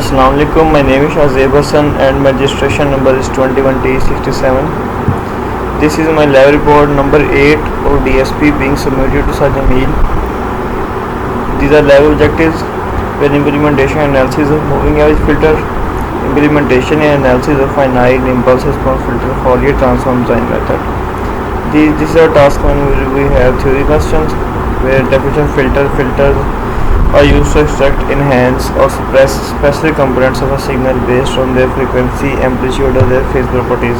Assalamu alaikum. My name is Azeb Hassan and my registration number is 21T67. This is my lab report number 8 of DSP being submitted to Sajamil. These are lab objectives with implementation and analysis of moving average filter, implementation and analysis of finite impulse response filter Fourier transform design method. This is our task one where we have theory questions where definition filters are used to extract, enhance or suppress specific components of a signal based on their frequency, amplitude or their phase properties.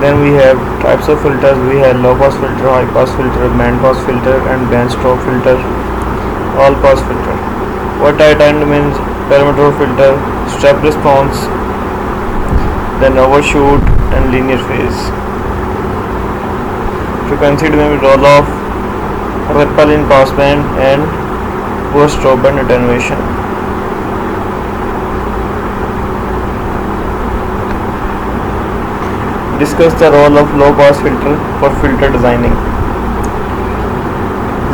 Then we have types of filters. We have low pass filter, high pass filter, band pass filter and band stop filter, all pass filter. What are time domains? Parameter filter, step response, then overshoot and linear phase. Frequency domain, roll off, ripple in passband and post stop band attenuation. Discuss the role of low pass filter for filter designing.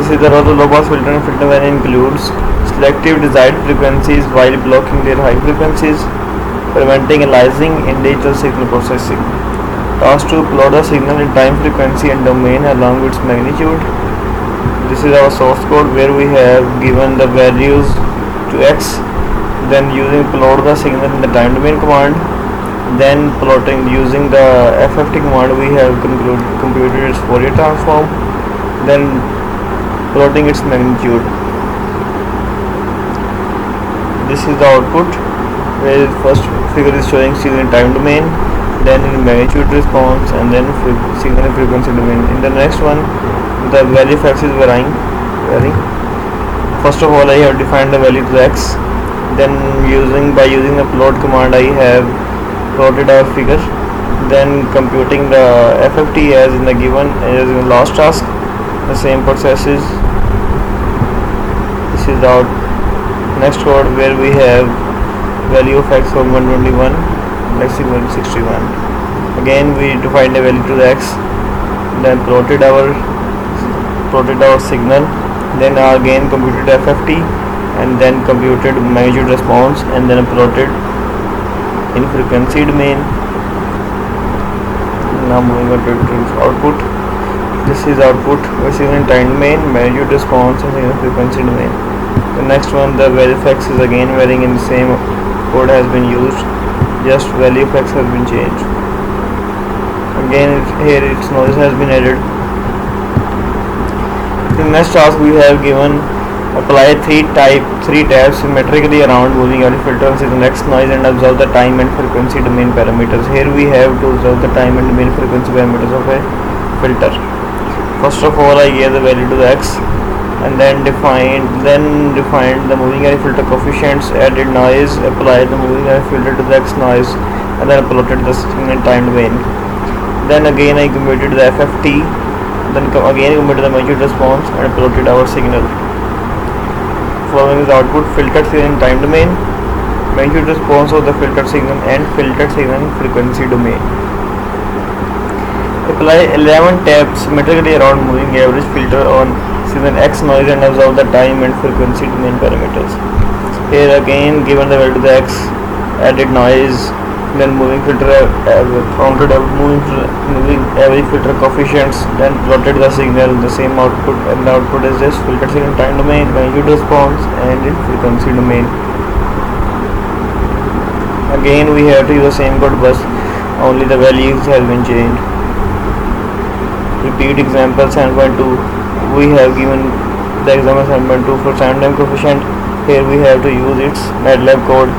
This is the role of low pass filter and filter design includes selective desired frequencies while blocking their high frequencies, preventing aliasing in digital signal processing. Task to plot the signal in time, frequency and domain along with its magnitude. This is our source code where we have given the values to x, then using plot the signal in the time domain command, then plotting using the FFT command we have computed its Fourier transform, then plotting its magnitude. This is the output where first figure is showing signal in time domain, then in magnitude response and then signal in frequency domain. In the next one the value of x is varying. First of all I have defined the value to x, then by using the plot command I have plotted our figure, then computing the FFT as in the given as in the last task. The same process is this is our next code where we have value of x from 121, x is 161. Again we defined a value to the x, then plotted our signal, then again computed FFT and then computed magnitude response and then plotted in frequency domain. Now moving on to output. This is output which is in time domain, magnitude response and in frequency domain. The next one the value of x is again varying in the same code has been used, just value of x has been changed. Again here its noise has been added. In the next task we have given apply three tabs symmetrically around moving average filter and the next noise and observe the time and frequency domain parameters. Here we have to observe the time and domain frequency parameters of a filter. First of all I gave the value to the x and then defined the moving average filter coefficients, added noise, applied the moving average filter to the x noise and then plotted the signal in time domain. Then again I computed the FFT, then again computed the magnitude response and plotted our signal. Following is output filtered signal in time domain, magnitude response of the filtered signal and filtered signal in frequency domain. Apply 11 tabs symmetrically around moving average filter on signal x noise and observe the time and frequency domain parameters. Here again given the value to the x, added noise, then moving filter counted moving average filter coefficients, then plotted the signal, the same output, and the output is this filtered signal in time domain, magnitude response and in frequency domain. Again we have to use the same code but only the values has been changed. Repeat example 7.2. We have given the example 7.2 for time domain coefficient. Here we have to use its MATLAB code.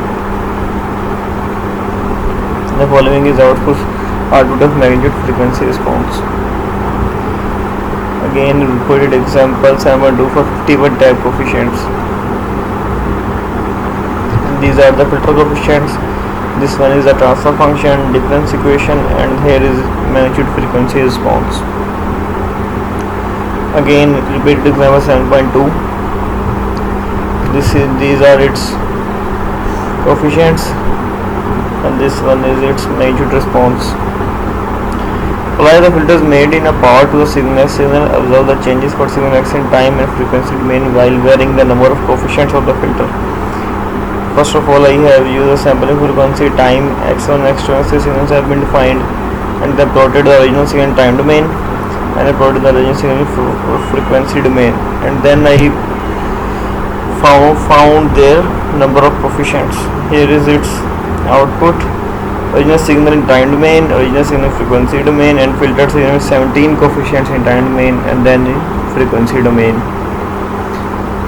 The following is output of magnitude frequency response. Again repeated example 7.2 for 51 tab coefficients. These are the filter coefficients. This one is the transfer function, difference equation, and here is magnitude frequency response. Again repeated example 7.2. These are its coefficients and this one is its magnitude response. Apply the filters made in a power to the signal, observe the changes for signal x in time and frequency domain while varying the number of coefficients of the filter. First of all, I have used a sampling frequency time x1, x2, x3 signals have been defined, and then plotted the original signal time domain, and I plotted the original signal frequency domain, and then I found their number of coefficients. Here is its output: original signal in time domain, original signal frequency domain, and filtered signal with 17 coefficients in time domain and then in frequency domain.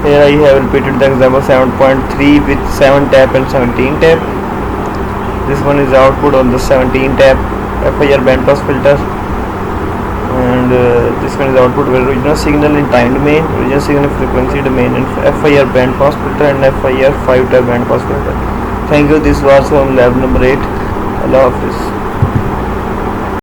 Here I have repeated the example 7.3 with 7 tap and 17 tap. This one is output on the 17 tap FIR bandpass filter, and this one is output with original signal in time domain, original signal in frequency domain, and FIR bandpass filter and FIR 5 tap bandpass filter. Thank you. This was from lab number 8. Allah Hafiz.